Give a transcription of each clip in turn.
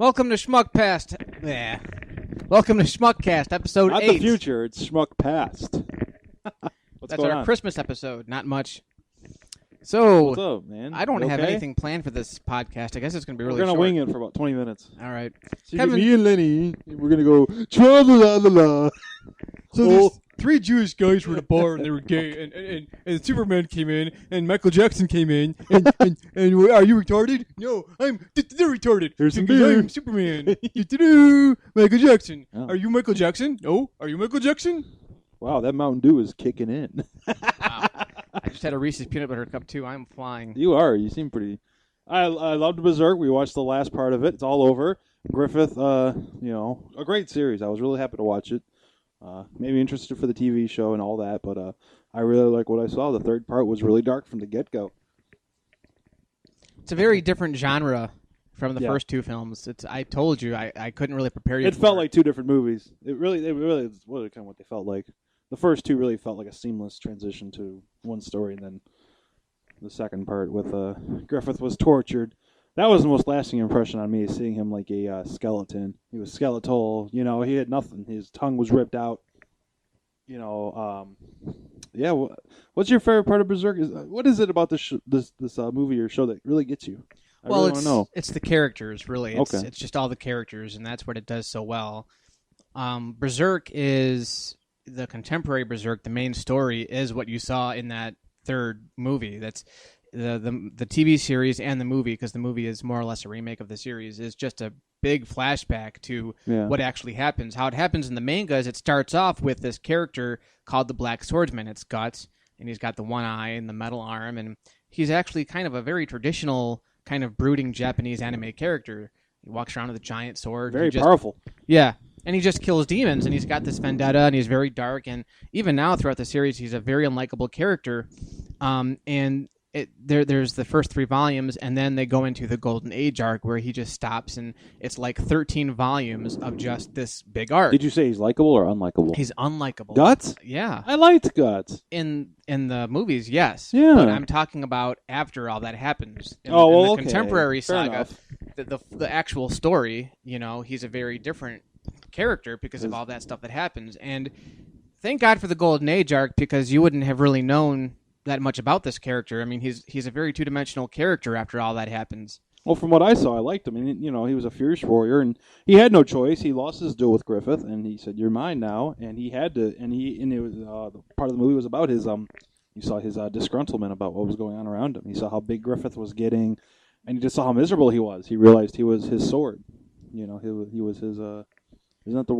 Welcome to Schmuckast. Yeah. Welcome to Schmuckast, episode 8. Not the future, it's Schmuckast. That's our Christmas episode. Not much. So, what's up, man? I don't You have okay? anything planned for this podcast. I guess it's going to be really We're short. going to wing it for about 20 minutes. All right. So Kevin, me and Lenny, we're going to go, tra-la-la-la-la. So these 3 Jewish guys were at a bar and they were gay, and Superman came in, and Michael Jackson came in, and are you retarded? No, they're retarded. Here's some because beer. I'm Superman. Do-do-do. Michael Jackson. Oh. Are you Michael Jackson? No. Are you Michael Jackson? Wow, that Mountain Dew is kicking in. Wow. I just had a Reese's peanut butter cup, too. I'm flying. You are. You seem pretty... I loved Berserk. We watched the last part of it. It's all over. Griffith, a great series. I was really happy to watch it. Maybe interested for the TV show and all that, but I really like what I saw. The third part was really dark from the get-go. It's a very different genre from the first 2 films. I told you, I couldn't really prepare you It for felt like 2 different movies. It really is kind of what they felt like. The first 2 really felt like a seamless transition to one story, and then the second part with Griffith was tortured. That was the most lasting impression on me, seeing him like a skeleton. He was skeletal. He had nothing. His tongue was ripped out. What's your favorite part of Berserk? What is it about this movie or show that really gets you? I really want to know. It's the characters, really. It's Okay. It's just all the characters, and that's what it does so well. Berserk is the contemporary Berserk. The main story is what you saw in that third movie. That's the TV series and the movie, because the movie is more or less a remake of the series, is just a big flashback to what actually happens. How it happens in the manga is it starts off with this character called the Black Swordsman. It's Guts, and he's got the one eye and the metal arm, and he's actually kind of a very traditional, kind of brooding Japanese anime character. He walks around with a giant sword. Very powerful. Yeah. And he just kills demons, and he's got this vendetta, and he's very dark, and even now throughout the series, he's a very unlikable character. There's the first 3 volumes, and then they go into the Golden Age arc, where he just stops, and it's like 13 volumes of just this big arc. Did you say he's likable or unlikable? He's unlikable. Guts? Yeah. I liked Guts. In the movies, yes. Yeah. But I'm talking about after all that happens. In the contemporary Fair saga, the actual story, he's a very different character because of all that stuff that happens. And thank God for the Golden Age arc, because you wouldn't have really known that much about this character. I mean, he's a very 2-dimensional character after all that happens. Well, from what I saw, I liked him. And, he was a fierce warrior, and he had no choice. He lost his duel with Griffith, and he said, "You're mine now." And he had to. And it was the part of the movie was about his You saw his disgruntlement about what was going on around him. He saw how big Griffith was getting, and he just saw how miserable he was. He realized he was his sword. He was his. Isn't that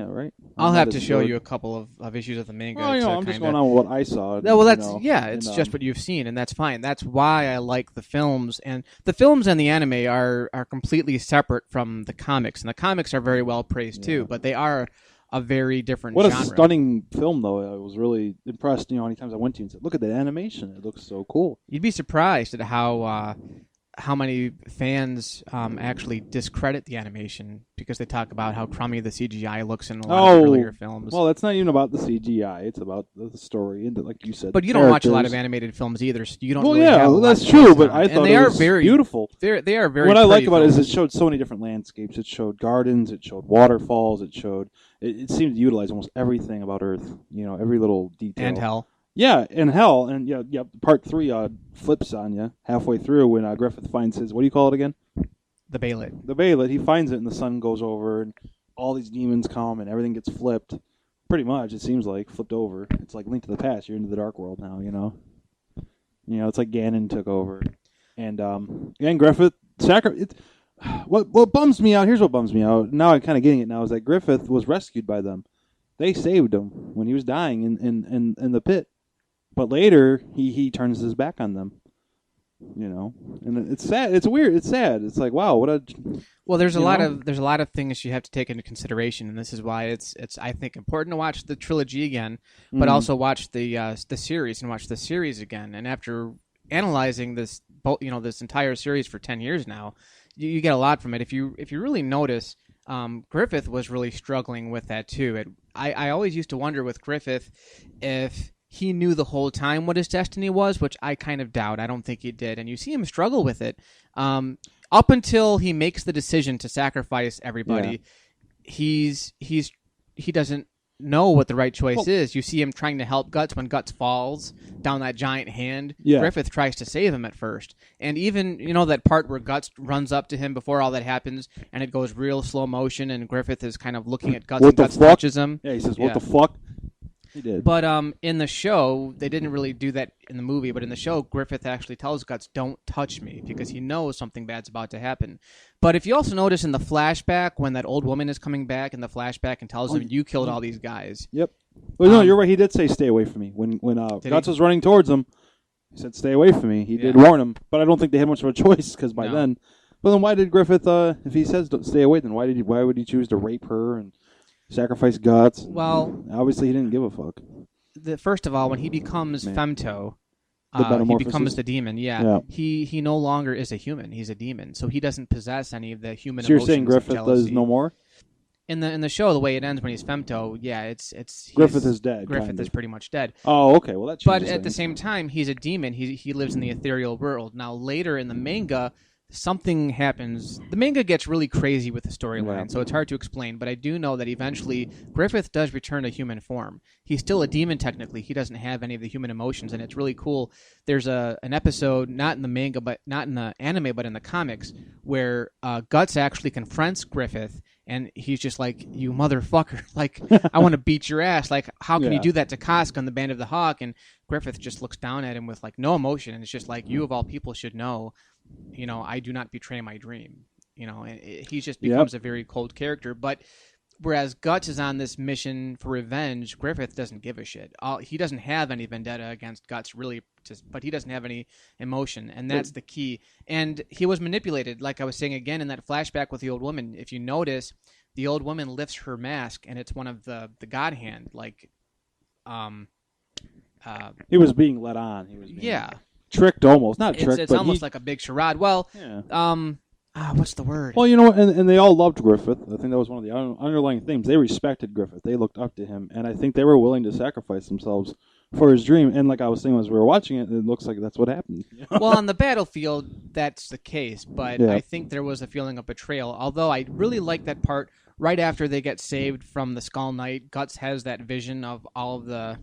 right? I'll have to show you a couple of issues of the manga. I'm just going on with what I saw. No, well, it's just what you've seen, and that's fine. That's why I like the films, and the films and the anime are completely separate from the comics, and the comics are very well praised too, but they are a very different genre. What a stunning film, though. I was really impressed. Any times I went to you and said, "Look at that animation; it looks so cool." You'd be surprised at how many fans actually discredit the animation because they talk about how crummy the CGI looks in a lot of earlier films. Well, it's not even about the CGI. It's about the story, and like you said. But you don't watch a lot of animated films either, so you don't. Well, really have a lot that's of true. But on I it. thought they it was very beautiful. They are very. What I like about films. it is it showed so many different landscapes. It showed gardens. It showed waterfalls. It seemed to utilize almost everything about Earth. Every little detail. And hell. Yeah, and hell, and part 3 flips on you halfway through when Griffith finds his, what do you call it again? The Baylet. The Baylet. He finds it, and the sun goes over, and all these demons come, and everything gets flipped. Pretty much, it seems like, flipped over. It's like Link to the Past. You're into the Dark World now, it's like Ganon took over. And Griffith, what bums me out, here's what bums me out, now I'm kind of getting it now, is that Griffith was rescued by them. They saved him when he was dying in the pit. But later, he turns his back on them, and it's sad. It's weird. It's sad. It's like, wow, what a. Well, there's a lot of things you have to take into consideration, and this is why it's I think important to watch the trilogy again, but also watch the series and watch the series again. And after analyzing this entire series for 10 years now, you get a lot from it. If you really notice, Griffith was really struggling with that too. I always used to wonder with Griffith if he knew the whole time what his destiny was, which I kind of doubt. I don't think he did. And you see him struggle with it. up until he makes the decision to sacrifice everybody, he doesn't know what the right choice is. You see him trying to help Guts when Guts falls down that giant hand. Yeah. Griffith tries to save him at first. And even, that part where Guts runs up to him before all that happens, and it goes real slow motion, and Griffith is kind of looking at Guts, and Guts touches him. Yeah, he says, what the fuck? He did. But in the show, they didn't really do that in the movie, but in the show, Griffith actually tells Guts, don't touch me, because he knows something bad's about to happen. But if you also notice in the flashback, when that old woman is coming back in the flashback and tells him, you killed all these guys. Yep. Well, no, you're right. He did say, stay away from me. When Guts was running towards him, he said, stay away from me. He did warn him, but I don't think they had much of a choice, because by then... Well, then why did Griffith, if he says don't stay away, then why would he choose to rape her and sacrifice Guts? Well... Obviously, he didn't give a fuck. First of all, when he becomes Femto, he becomes the demon. Yeah. He no longer is a human. He's a demon, so he doesn't possess any of the human. So you're emotions saying Griffith does no more? In the show, the way it ends when he's Femto, it's Griffith is dead. Griffith is pretty much dead. Oh, okay. Well, that's. But at the same time, he's a demon. He lives in the ethereal world. Now later in the manga, something happens. The manga gets really crazy with the storyline, so it's hard to explain. But I do know that eventually Griffith does return to human form. He's still a demon technically. He doesn't have any of the human emotions, and it's really cool. There's an episode, not in the manga, but not in the anime, but in the comics, where Guts actually confronts Griffith, and he's just like, "You motherfucker! Like, I want to beat your ass! Like, how can you do that to Casca on the Band of the Hawk?" And Griffith just looks down at him with like no emotion, and it's just like, "You of all people should know." I do not betray my dream. And he just becomes a very cold character. But whereas Guts is on this mission for revenge, Griffith doesn't give a shit. He doesn't have any vendetta against Guts, really, but he doesn't have any emotion, and that's the key. And he was manipulated, like I was saying again in that flashback with the old woman. If you notice, the old woman lifts her mask, and it's one of the God Hand. Like, he was being led on. He was being tricked almost, not tricked. It's but almost like a big charade. Well, what's the word? Well, you know what? And they all loved Griffith. I think that was one of the underlying themes. They respected Griffith. They looked up to him, and I think they were willing to sacrifice themselves for his dream. And like I was saying as we were watching it, it looks like that's what happened. Well, on the battlefield, that's the case, but I think there was a feeling of betrayal. Although I really like that part right after they get saved from the Skull Knight. Guts has that vision of all of the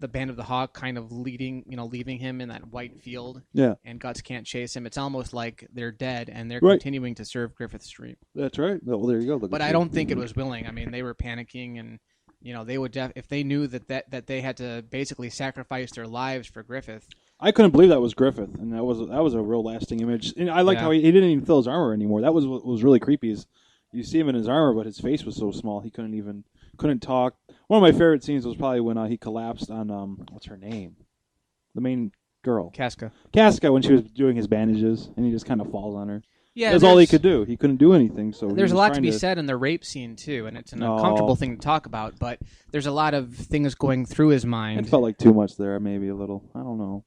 Band of the Hawk kind of leaving him in that white field. Yeah. And Guts can't chase him. It's almost like they're dead and they're continuing to serve Griffith's dream. That's right. Well, there you go. But I don't think it was willing. I mean, they were panicking, and they would if they knew that they had to basically sacrifice their lives for Griffith. I couldn't believe that was Griffith, and that was a real lasting image. And I liked how he didn't even fill his armor anymore. That was what was really creepy. Is you see him in his armor, but his face was so small he couldn't talk. One of my favorite scenes was probably when he collapsed on what's her name, the main girl, Casca, when she was doing his bandages, and he just kind of falls on her. Yeah, that's all he could do. He couldn't do anything. So there's a lot to be said in the rape scene too, and it's an uncomfortable thing to talk about. But there's a lot of things going through his mind. It felt like too much there, maybe a little. I don't know.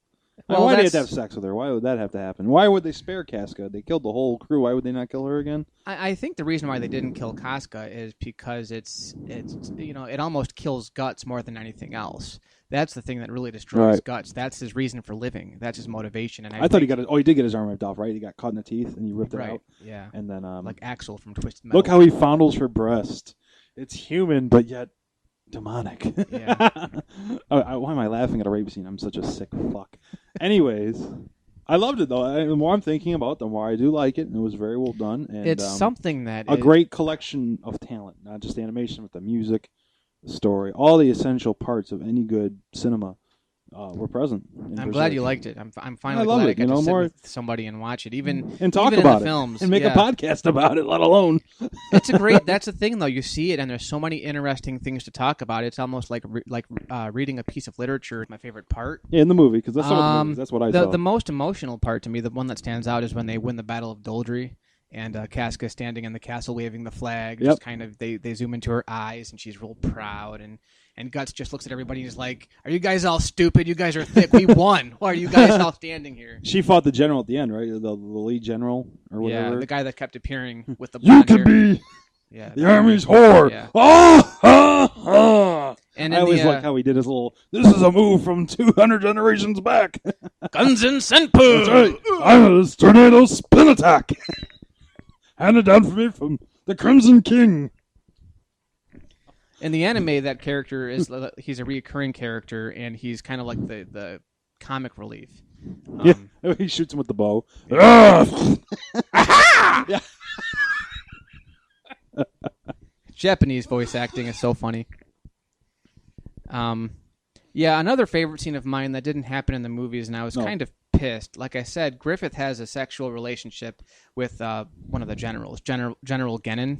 Well, why did they have to have sex with her? Why would that have to happen? Why would they spare Casca? They killed the whole crew. Why would they not kill her again? I think the reason why they didn't kill Casca is because it's it almost kills Guts more than anything else. That's the thing that really destroys Guts. That's his reason for living. That's his motivation. And I thought he did get his arm ripped off, right? He got caught in the teeth and he ripped it out. Yeah. And then like Axel from Twisted Metal. Look how he fondles her breast. It's human, but yet demonic. Yeah. Why am I laughing at a rape scene? I'm such a sick fuck. Anyways, I loved it though. The more I'm thinking about it, the more I do like it, and it was very well done. And it's something that a great collection of talent, not just animation, but the music, the story, all the essential parts of any good cinema were present. I'm glad you liked it. I'm finally glad I got to sit with somebody and watch it, even talk even about in the films, and make a podcast about it. Let alone. That's the thing though. You see it, and there's so many interesting things to talk about. It's almost like reading a piece of literature. My favorite part. Yeah, in the movie, because that's what I saw. The most emotional part to me, the one that stands out, is when they win the Battle of Doldry. And Casca standing in the castle waving the flag. Just kind of they zoom into her eyes, and she's real proud. And Guts just looks at everybody and is like, "Are you guys all stupid? You guys are thick. We won. Why are you guys all standing here?" She fought the general at the end, right? The lead general or whatever. Yeah, the guy that kept appearing with the blonde hair. You can be the Army's whore. Yeah. And I always like how he did his little, this is a move from 200 generations back. Guns and Senpu. That's right. I'm a tornado spin attack. handed down for me from the Crimson King. In the anime, that character he's a reoccurring character, and he's kind of like the comic relief. Yeah, he shoots him with the bow. Yeah. Yeah. Japanese voice acting is so funny. Yeah, another favorite scene of mine that didn't happen in the movies, and I was kind of pissed. Like I said, Griffith has a sexual relationship with one of the generals, General Genin,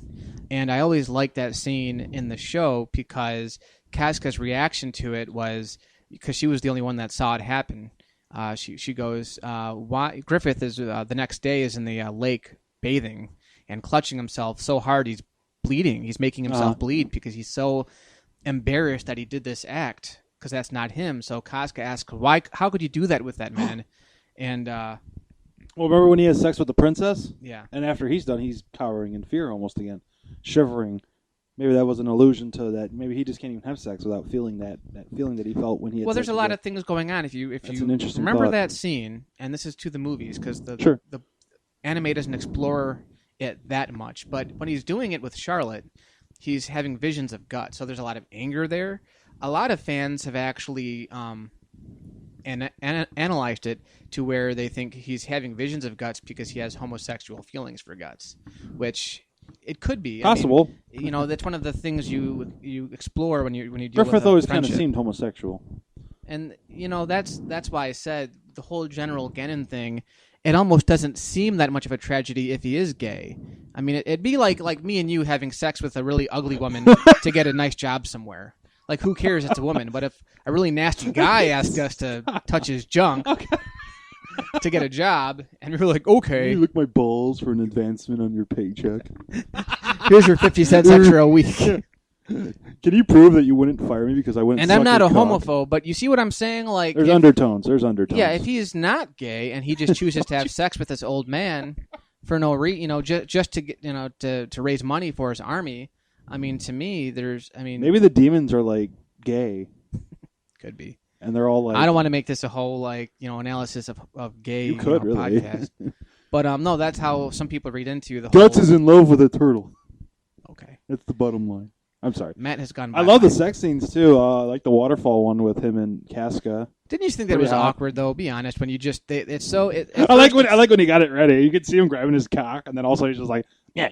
and I always liked that scene in the show because Casca's reaction to it was because she was the only one that saw it happen. She goes, "Why?" Griffith is the next day is in the lake bathing and clutching himself so hard he's bleeding. He's making himself bleed because he's so embarrassed that he did this act because that's not him. So Casca asks, "Why? How could you do that with that man?" And well, remember when he has sex with the princess? Yeah. And after he's done, he's cowering in fear almost again, shivering. Maybe that was an allusion to that. Maybe he just can't even have sex without feeling that feeling that he felt when he had well, sex. there's a lot of things going on. If you an interesting remember thought. that scene, and this is to the movies because the anime doesn't explore it that much. But when he's doing it with Charlotte, he's having visions of guts. So there's a lot of anger there. A lot of fans have actually analyzed it to where they think he's having visions of guts because he has homosexual feelings for guts, which it could be possible. I mean, that's one of the things you explore when you deal Griffith with always friendship. kind of seemed homosexual, and that's why I said the whole General Genin thing. It almost doesn't seem that much of a tragedy if he is gay. I mean, it'd be like me and you having sex with a really ugly woman to get a nice job somewhere. Like, who cares? It's a woman. But if a really nasty guy asked us to touch his junk to get a job, and we were like, okay. You lick my balls for an advancement on your paycheck. Here's your 50 cents extra a week. Can you prove that you wouldn't fire me because I wouldn't? And I'm not a homophobe, but you see what I'm saying? Like, there's undertones. There's undertones. Yeah, if he is not gay and he just chooses to have sex with this old man for no reason, just to get, to raise money for his army. I mean, to me, maybe the demons are like gay. Could be. And they're all like. I don't want to make this a whole analysis of gay you could, really. podcast. But no, that's how some people read into the Guts whole. Is in love with a turtle. Okay, that's the bottom line. I'm sorry. Matt has gone. I love the sex scenes too. Like the waterfall one with him and Casca. Didn't you think that was awkward though? Be honest. When you just it's so. I like when he got it ready. You could see him grabbing his cock, and then also he's just like yeah.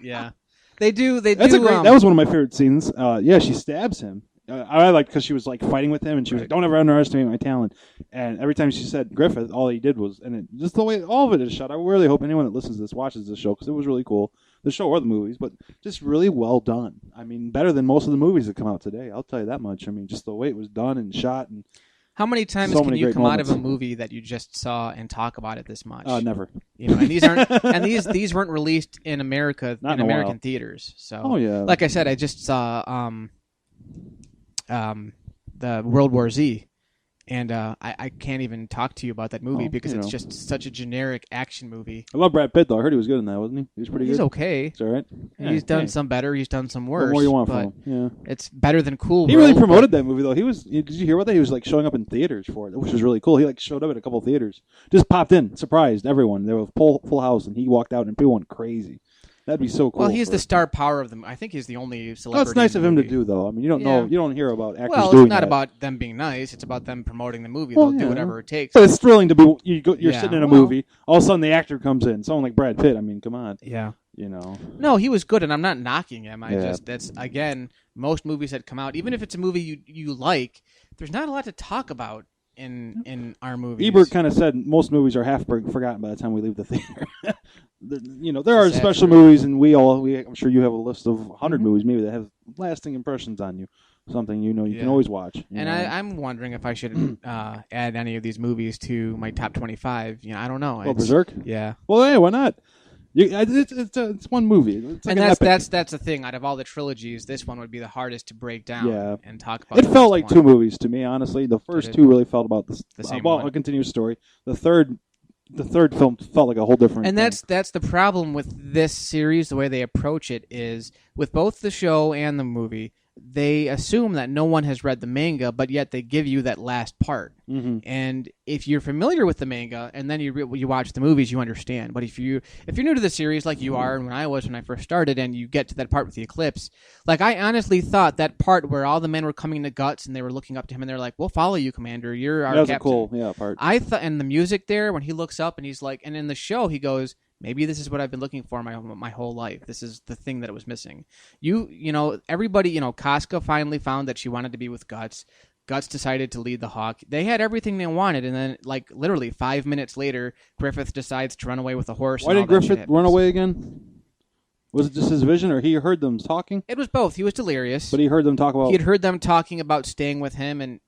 Yeah, they do. That's a great. That was one of my favorite scenes. Yeah, she stabs him. I like because she was like fighting with him, and she was like, "Don't ever underestimate my talent." And every time she said Griffith, all he did was, just the way all of it is shot. I really hope anyone that listens to this watches this show because it was really cool. The show or the movies, but just really well done. I mean, better than most of the movies that come out today. I'll tell you that much. I mean, just the way it was done and shot. And how many times can you come out of a movie that you just saw and talk about it this much? Never. And these aren't. And these weren't released in America in American theaters. So, like I said, I just saw the World War Z. And I can't even talk to you about that movie because it's just such a generic action movie. I love Brad Pitt, though. I heard he was good in that, wasn't he? He was pretty good. He's okay. It's all right. Yeah, he's done some better. He's done some worse. What more you want from him? Yeah. It's better than Cool He really promoted that movie, though. Did you hear about that? He was like showing up in theaters for it, which was really cool. He like showed up at a couple of theaters. Just popped in, surprised everyone. There was full house, and he walked out, and people went crazy. That'd be so cool. Well, he's the star power of them. I think he's the only celebrity. Well, it's nice of him to do, though. I mean, you don't know. You don't hear about actors doing that. Well, it's not about them being nice. It's about them promoting the movie. They'll do whatever it takes. But it's thrilling to be. You're sitting in a movie. All of a sudden, the actor comes in. Someone like Brad Pitt. I mean, come on. Yeah. No, he was good, and I'm not knocking him. That's again, most movies that come out, even if it's a movie you like, there's not a lot to talk about in our movies. Ebert kind of said most movies are half forgotten by the time we leave the theater. There are special movies, and I'm sure you have a list of 100 movies maybe that have lasting impressions on you. Something you can always watch. And I'm wondering if I should add any of these movies to my top 25. I don't know. Oh, Berserk? Yeah. Well, hey, why not? It's one movie. It's like that's the thing. Out of all the trilogies, this one would be the hardest to break down and talk about. It felt like two movies to me, honestly. The first two really felt about the same a continuous story. The third film felt like a whole different. And that's the problem with this series. The way they approach it is with both the show and the movie. they assume that no one has read the manga, but yet they give you that last part. Mm-hmm. And if you're familiar with the manga and then you watch the movies, you understand. But if you're new to the series like you are, and when I first started, and you get to that part with the eclipse, like I honestly thought that part where all the men were coming to Guts and they were looking up to him and they're like, "We'll follow you, Commander. You're our captain." That was a cool part. I thought, and the music there when he looks up and he's like, and in the show he goes, maybe this is what I've been looking for my whole life. This is the thing that it was missing. You know, everybody, Casca finally found that she wanted to be with Guts. Guts decided to lead the Hawk. They had everything they wanted, and then, like, literally 5 minutes later, Griffith decides to run away with a horse. Why did Griffith run away again? Was it just his vision, or he heard them talking? It was both. He was delirious. But he heard them talk about... He had heard them talking about staying with him, and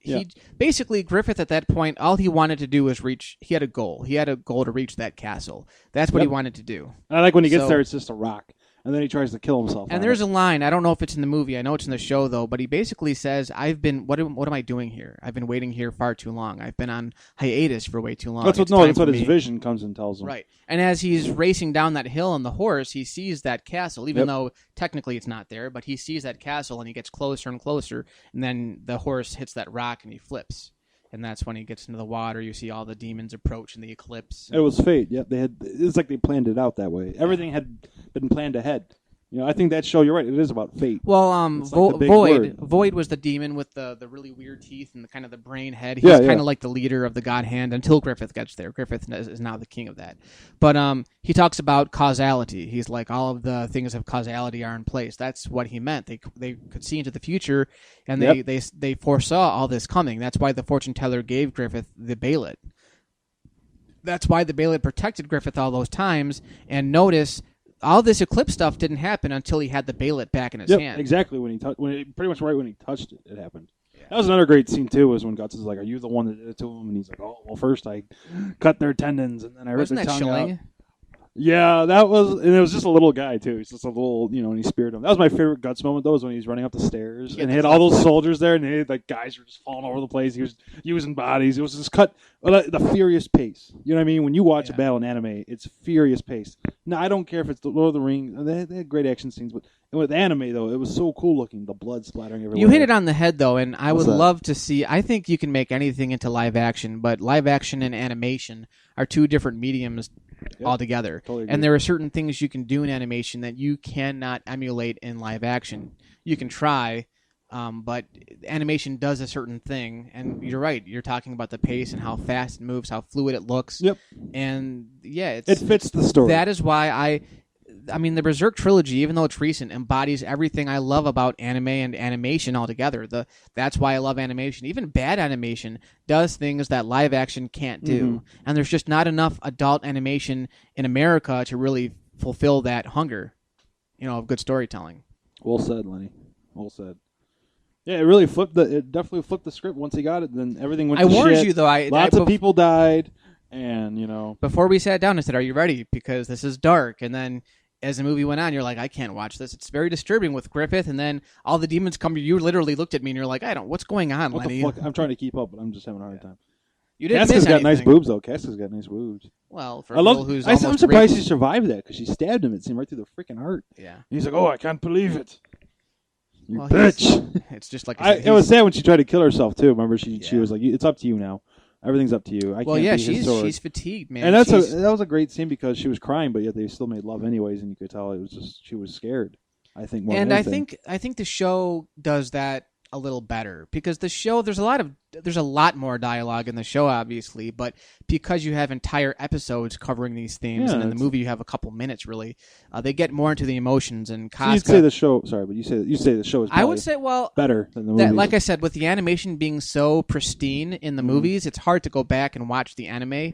basically, Griffith at that point, all he wanted to do was reach... He had a goal. He had a goal to reach that castle. That's what he wanted to do. I like when he gets there, it's just a rock. And then he tries to kill himself. And there's a line, I don't know if it's in the movie, I know it's in the show though, but he basically says, what am I doing here? I've been waiting here far too long. I've been on hiatus for way too long. That's what his vision comes and tells him. Right. And as he's racing down that hill on the horse, he sees that castle, even though technically it's not there, but he sees that castle and he gets closer and closer, and then the horse hits that rock and he flips. And that's when he gets into the water. You see all the demons approach in the eclipse. It was fate. Yep, it's like they planned it out that way. Everything had been planned ahead. I think that show, you're right, it is about fate. Well, Void was the demon with the really weird teeth and the kind of the brain head. He's kind of like the leader of the God Hand until Griffith gets there. Griffith is now the king of that. But he talks about causality. He's like, all of the things of causality are in place. That's what he meant. They could see into the future, and they foresaw all this coming. That's why the fortune teller gave Griffith the Bailet. That's why the Bailet protected Griffith all those times. And notice... all this eclipse stuff didn't happen until he had the Bailet back in his hand. Exactly. Pretty much right when he touched it, it happened. Yeah. That was another great scene, too, was when Guts is like, are you the one that did it to him? And he's like, oh, well, first I cut their tendons, and then I ripped their tongue out. Yeah, that was, and it was just a little guy, too. He's just a little, and he speared him. That was my favorite Guts moment, though, was when he's running up the stairs, and he had all those soldiers there, and guys were just falling over the place. He was using bodies. It was just cut, the furious pace. You know what I mean? When you watch a battle in anime, it's furious pace. Now, I don't care if it's the Lord of the Rings. They had great action scenes, but with anime, though, it was so cool looking, the blood splattering everywhere. You hit it on the head, though, and I would love to see, I think you can make anything into live action, but live action and animation are two different mediums altogether. Totally and there are certain things you can do in animation that you cannot emulate in live action. You can try, but animation does a certain thing, and you're right. You're talking about the pace and how fast it moves, how fluid it looks. Yep. And it fits the story. That is why I mean, the Berserk trilogy, even though it's recent, embodies everything I love about anime and animation altogether. That's why I love animation. Even bad animation does things that live action can't do. Mm-hmm. And there's just not enough adult animation in America to really fulfill that hunger, of good storytelling. Well said, Lenny. Well said. Yeah, it definitely flipped the script once he got it. Then everything went to shit. I warned you, though. Lots of people died, and, Before we sat down, I said, are you ready? Because this is dark. And then... as the movie went on, you're like, I can't watch this. It's very disturbing with Griffith, and then all the demons come to you. You literally looked at me, and you're like, what's going on, Lenny? What the fuck? I'm trying to keep up, but I'm just having a hard time. You didn't Casca's miss got anything. nice boobs, though. Casca's got nice boobs. Well, for a girl who's almost I'm surprised raped. she survived that, because she stabbed him, it seemed, right through the freaking heart. Yeah. And he's like, oh, I can't believe it. You bitch. It's just like it was sad when she tried to kill herself, too. Remember, she was like, it's up to you now. Everything's up to you. She's fatigued, man. And that was a great scene because she was crying, but yet they still made love anyways, and you could tell it was just she was scared. I think more than anything. I think the show does that a little better because the show there's a lot more dialogue in the show, obviously, but because you have entire episodes covering these themes, and in the movie you have a couple minutes really, they get more into the emotions. And Casca, so you'd say the show. Sorry, but you say the show is. I would say better than the movies. Like I said, with the animation being so pristine in the movies, it's hard to go back and watch the anime.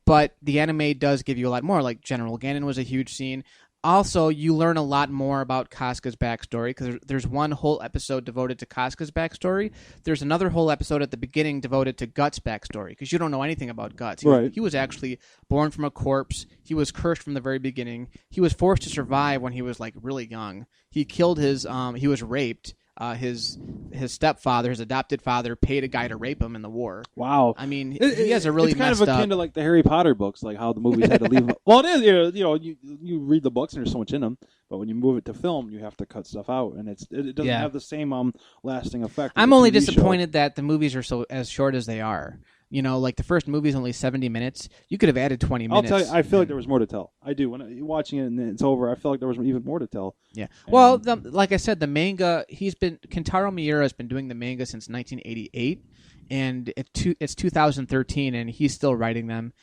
But the anime does give you a lot more. Like General Ganon was a huge scene. Also, you learn a lot more about Casca's backstory because there's one whole episode devoted to Casca's backstory. There's another whole episode at the beginning devoted to Guts' backstory because you don't know anything about Guts. He was actually born from a corpse. He was cursed from the very beginning. He was forced to survive when he was like really young. He killed he was raped his stepfather, his adopted father, paid a guy to rape him in the war. Wow. I mean, he has a really it's kind messed of akin up. to like the Harry Potter books, like how the movies had to leave. Well, it is. You read the books and there's so much in them, but when you move it to film, you have to cut stuff out, and it doesn't have the same lasting effect. I'm only disappointed that the movies are so as short as they are. Like the first movie is only 70 minutes. You could have added 20 minutes. I'll tell you, I feel like there was more to tell. I do. When you're watching it and it's over, I feel like there was even more to tell. Yeah. Well, like I said, the manga, Kentaro Miura has been doing the manga since 1988, and it's 2013, and he's still writing them.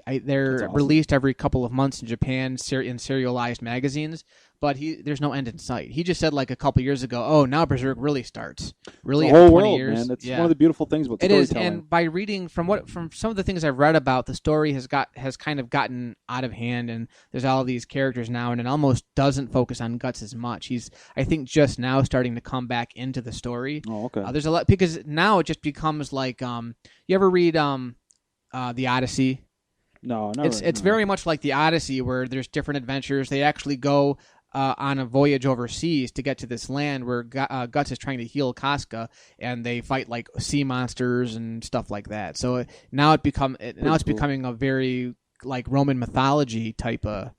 They're released every couple of months in Japan in serialized magazines, but there's no end in sight. He just said like a couple years ago, "Oh, now Berserk really starts." Really, the whole 20 world, years. man. That's one of the beautiful things about storytelling. It is, and by reading from some of the things I've read about, the story has kind of gotten out of hand, and there's all of these characters now, and it almost doesn't focus on Guts as much. He's, I think, just now starting to come back into the story. Oh, okay. There's a lot because now it just becomes like, you ever read the Odyssey? No, never. It's very much like the Odyssey, where there's different adventures. They actually go on a voyage overseas to get to this land where Guts is trying to heal Casca, and they fight like sea monsters and stuff like that. So now it's becoming a very like Roman mythology type of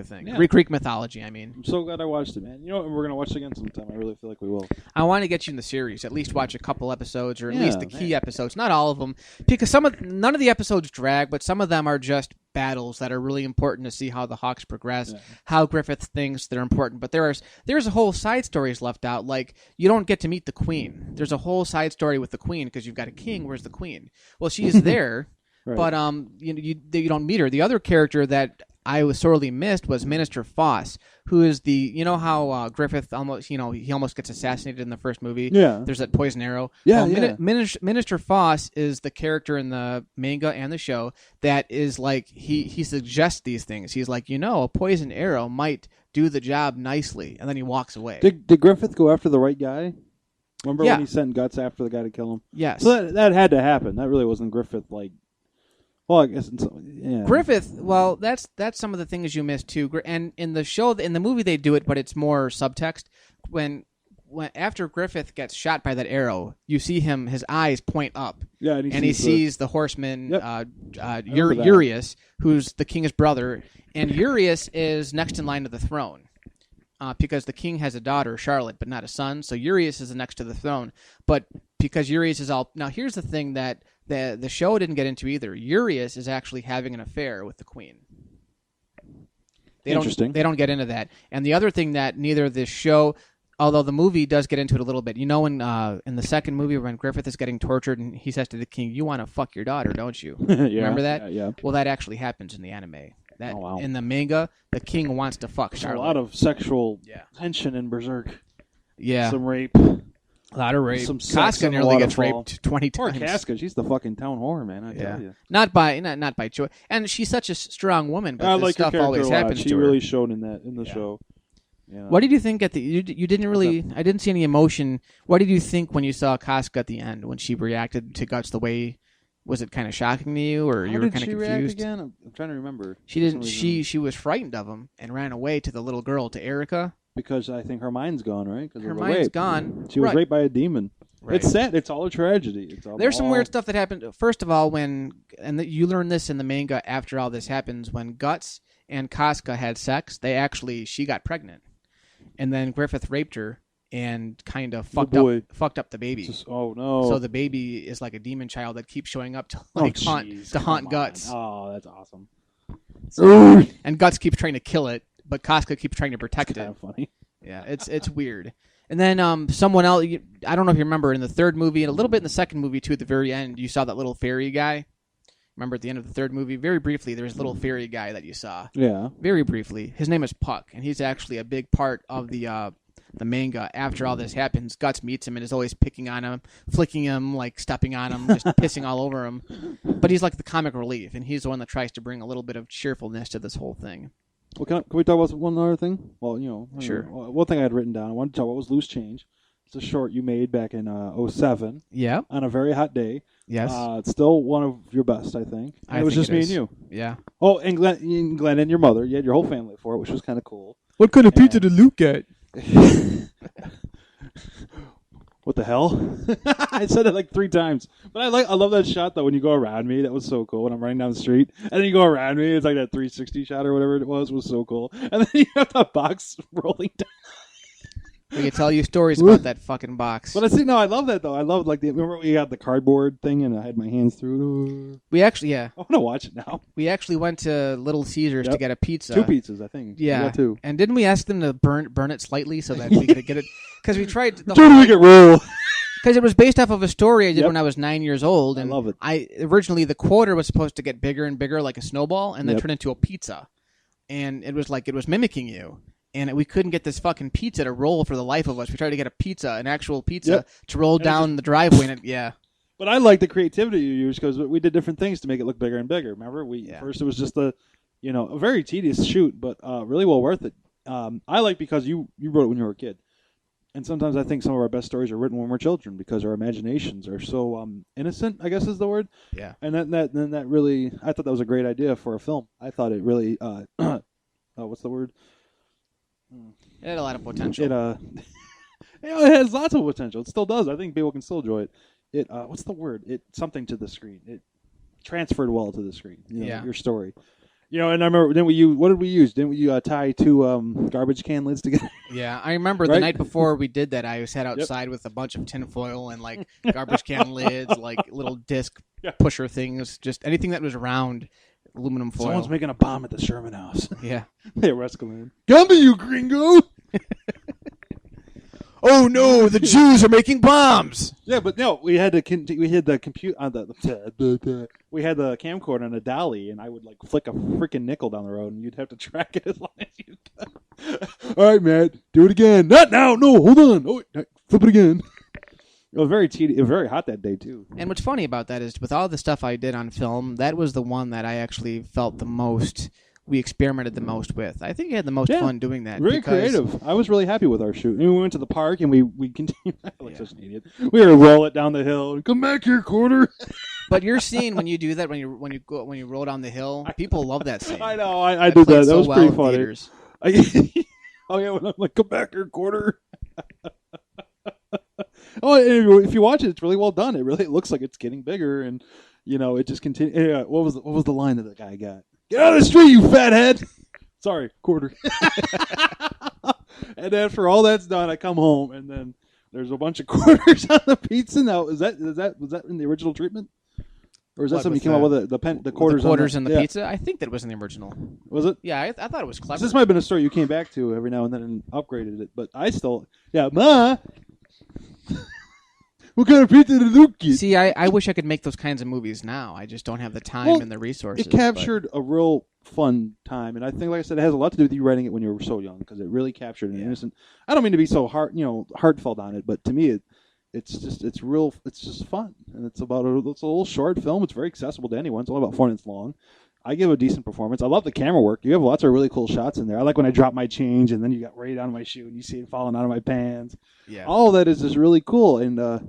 thing. Yeah. Greek mythology, I mean. I'm so glad I watched it, man. We're going to watch it again sometime. I really feel like we will. I want to get you in the series. At least watch a couple episodes, or at least the key episodes. Not all of them, because none of the episodes drag, but some of them are just battles that are really important to see how the Hawks progress, how Griffith thinks they're important. But there's a whole side stories left out. Like, you don't get to meet the Queen. There's a whole side story with the Queen because you've got a king. Where's the Queen? Well, she is there, right. But you don't meet her. The other character that I was sorely missed was Minister Foss, who is how Griffith almost, he almost gets assassinated in the first movie. Yeah. There's that poison arrow. Yeah, Minister Foss is the character in the manga and the show that is like, he suggests these things. He's like, a poison arrow might do the job nicely, and then he walks away. Did Griffith go after the right guy? Remember when he sent Guts after the guy to kill him? Yes. So that had to happen. That really wasn't Griffith like. Well, I guess Griffith. Well, that's some of the things you missed too. And in the movie they do it, but it's more subtext. When after Griffith gets shot by that arrow, you see his eyes point up. Yeah, and he sees the horseman, Urius, who's the king's brother, and Urius is next in line to the throne. Because the king has a daughter, Charlotte, but not a son, so Urius is next to the throne. But because Urius is all... Now, here's the thing that the show didn't get into either. Urius is actually having an affair with the queen. Interesting. They don't get into that. And the other thing that neither the show... Although the movie does get into it a little bit. In the second movie when Griffith is getting tortured and he says to the king, "You want to fuck your daughter, don't you?" Remember that? Yeah. Well, that actually happens in the anime. In the manga, the king wants to fuck Charlotte. A lot of sexual tension in Berserk. Yeah. Some rape. A lot of rape. Casca nearly gets raped 20 times. Poor Casca, she's the fucking town whore, man. I tell you. Not by choice. And she's such a strong woman, but this stuff always happens to her. She really showed in the show. What did you think at the? You didn't really. I didn't see any emotion. What did you think when you saw Casca at the end when she reacted to Guts the way? Was it kind of shocking to you, or you were kind of confused? React again? I'm trying to remember. She didn't. She was frightened of him and ran away to the little girl, to Erica. Because I think her mind's gone, right? Her mind's gone. She was raped by a demon. Right. It's sad. It's all a tragedy. There's some weird stuff that happened. First of all, you learn this in the manga after all this happens, when Guts and Casca had sex, she got pregnant. And then Griffith raped her and kind of fucked up the baby. Oh no! So the baby is like a demon child that keeps showing up to haunt Guts. Oh, that's awesome. And Guts keeps trying to kill it, but Casca keeps trying to protect it. Kind of funny. Yeah, it's weird. And then someone else. I don't know if you remember in the third movie and a little bit in the second movie too. At the very end, you saw that little fairy guy. Remember at the end of the third movie, very briefly, there was a little fairy guy that you saw. Yeah. Very briefly. His name is Puck, and he's actually a big part of the manga. After all this happens, Guts meets him and is always picking on him, flicking him, like stepping on him, just pissing all over him. But he's like the comic relief, and he's the one that tries to bring a little bit of cheerfulness to this whole thing. Well, can we talk about one other thing? Well, sure. One thing I had written down, I wanted to talk about was Loose Change. It's a short you made back in 2007. Yeah. On a very hot day. Yes. It's still one of your best, I think. It was just me and you. Yeah. Oh, and Glenn and your mother. You had your whole family for it, which was kind of cool. What kind of pizza did Luke get? What the hell? I said it like 3 times. But I love that shot though when you go around me. That was so cool when I'm running down the street. And then you go around me. It's like that 360 shot or whatever it was so cool. And then you have the box rolling down. We could tell you stories about that fucking box. But I love that though. I love remember we got the cardboard thing and I had my hands through it. We actually, yeah. I want to watch it now. We actually went to Little Caesars to get a pizza. 2 pizzas, I think. Yeah. We got 2. And didn't we ask them to burn it slightly so that we could get it? Because we tried Trying to make it real. Because it was based off of a story I did when I was 9 years old. And I love it. Originally the quarter was supposed to get bigger and bigger like a snowball and then turn into a pizza. And it was like it was mimicking you. And we couldn't get this fucking pizza to roll for the life of us. We tried to get a pizza, an actual pizza, to roll down the driveway. And But I like the creativity you use because we did different things to make it look bigger and bigger. Remember, first it was just a very tedious shoot, but really well worth it. I like because you wrote it when you were a kid, and sometimes I think some of our best stories are written when we're children because our imaginations are so innocent, I guess is the word. Yeah. And that really, I thought that was a great idea for a film. I thought it really, what's the word? It had a lot of potential. It has lots of potential. It still does. I think people can still enjoy it. What's the word? It something to the screen. It transferred well to the screen. Your story. And I remember what did we use? Didn't we tie 2 garbage can lids together? Yeah, I remember the night before we did that. I sat outside with a bunch of tinfoil and like garbage can lids, like little disc pusher things, just anything that was round. Aluminum foil. Someone's making a bomb at the Sherman House. Yeah. Hey, Rescaman. Come to you, gringo! Oh no, the Jews are making bombs! Yeah, but no, we had the compute on we had the camcorder on a dolly, and I would like flick a freaking nickel down the road, and you'd have to track it as long as you could. All right, Matt, do it again. Not now. No, hold on. Oh, flip it again. It was very tedious. It was very hot that day, too. And what's funny about that is with all the stuff I did on film, that was the one that I actually felt the most, we experimented the most with. I think I had the most fun doing that. Very creative. I was really happy with our shoot. And we went to the park and we continued. I look such an idiot. We were to roll it down the hill. And come back here, quarter. But your scene when you do that, when you roll down the hill, people love that scene. I know. I did that. That was pretty funny. Oh, yeah, when I'm like, come back here, quarter. Oh, if you watch it, it's really well done. It looks like it's getting bigger, and it just continues. Yeah, what was the line that the guy got? Get out of the street, you fathead! Sorry, quarter. And after all that's done, I come home, and then there's a bunch of quarters on the pizza. Now, was that in the original treatment, or is that something you came up with the quarters? The quarters in the pizza. I think that was in the original. Was it? Yeah, I thought it was clever. This might have been a story you came back to every now and then and upgraded it, but I still, Ma. What kind of pizza did Luke get? See, I wish I could make those kinds of movies now. I just don't have the time and the resources. It captured a real fun time, and I think, like I said, it has a lot to do with you writing it when you were so young because it really captured an innocent. I don't mean to be so heartfelt on it, but to me, it's just fun, and it's a little short film. It's very accessible to anyone. It's only about 4 minutes long. I give a decent performance. I love the camera work. You have lots of really cool shots in there. I like when I drop my change and then you got right on my shoe and you see it falling out of my pants. Yeah. All of that is just really cool. And I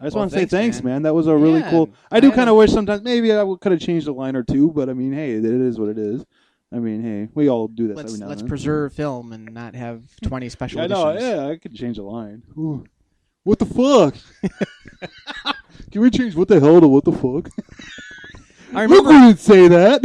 just want to say thanks, man. That was a really cool. I do kind of wish sometimes maybe I could have changed a line or two, but I mean, hey, it is what it is. I mean, hey, we all do this every now and then. Let's preserve film and not have 20 special editions. editions. I could change a line. Ooh. What the fuck? Can we change what the hell to what the fuck? I remember we didn't say that.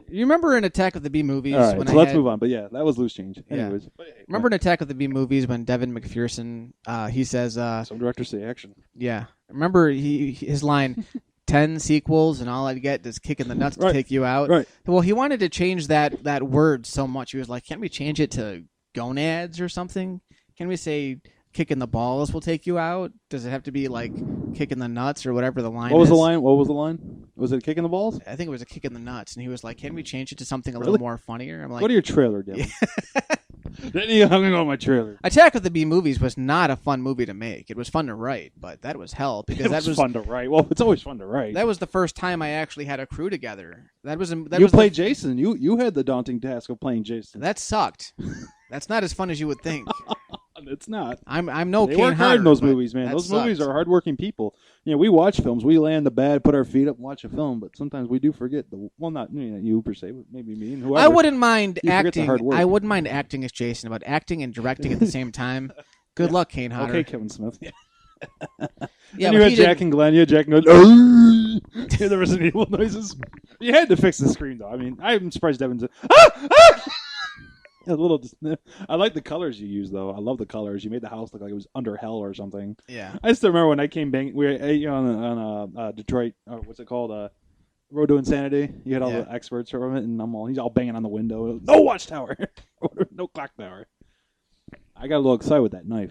You remember in Attack of the B movies? All right, let's move on. But yeah, that was loose change. Anyways, yeah. Remember in Attack of the B movies when Devin McPherson he says, "Some directors say action." Yeah, remember his line, 10 sequels and all I get is kicking the nuts to take you out. Right. Well, he wanted to change that word so much. He was like, "Can't we change it to gonads or something? Can we say?" Kicking the balls will take you out? Does it have to be like kicking the nuts or whatever the line is? What was the line? Was it kicking the balls? I think it was a kick in the nuts. And he was like, can we change it to something a little more funnier? I'm like, go to your trailer, Devin. Then you hung on my trailer. Attack of the B movies was not a fun movie to make. It was fun to write, but that was hell because that was fun to write. Well, it's always fun to write. That was the first time I actually had a crew together. You played Jason. You had the daunting task of playing Jason. That sucked. That's not as fun as you would think. It's not. I'm no Kane They work hard in those Hodder, movies, man. Those sucked. movies are hardworking people. We watch films. We lay in the bed, put our feet up, and watch a film. But sometimes we do forget not you per se, but maybe me and whoever. I wouldn't mind acting. hard work. I wouldn't mind acting as Jason, but acting and directing at the same time. Good luck, Kane Hodder. Okay, Kevin Smith. Yeah, and you had Jack and Glenn. You had Jack and Glenn. Hear the Resident Evil noises. You had to fix the screen, though. I mean, I'm surprised Devin's. A little. I like the colors you used, though. I love the colors. You made the house look like it was under hell or something. Yeah. I still remember when I came banging. We were on Detroit. What's it called? Road to Insanity. You had all the experts from it, and he's all banging on the window. No watchtower. No clock tower. I got a little excited with that knife.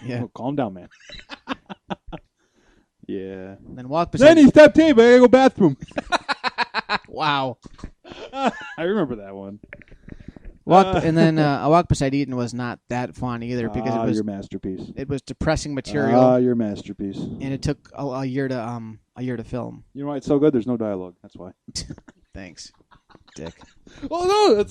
Yeah. Oh, calm down, man. Yeah. And then walk beside. Then he stepped in, but I gotta go bathroom. Wow. I remember that one. And then A Walk Beside Eden was not that fun either because it was your masterpiece. It was depressing material. Your masterpiece. And it took a year to film. You know why it's so good? There's no dialogue. That's why. Thanks, Dick. Well, no,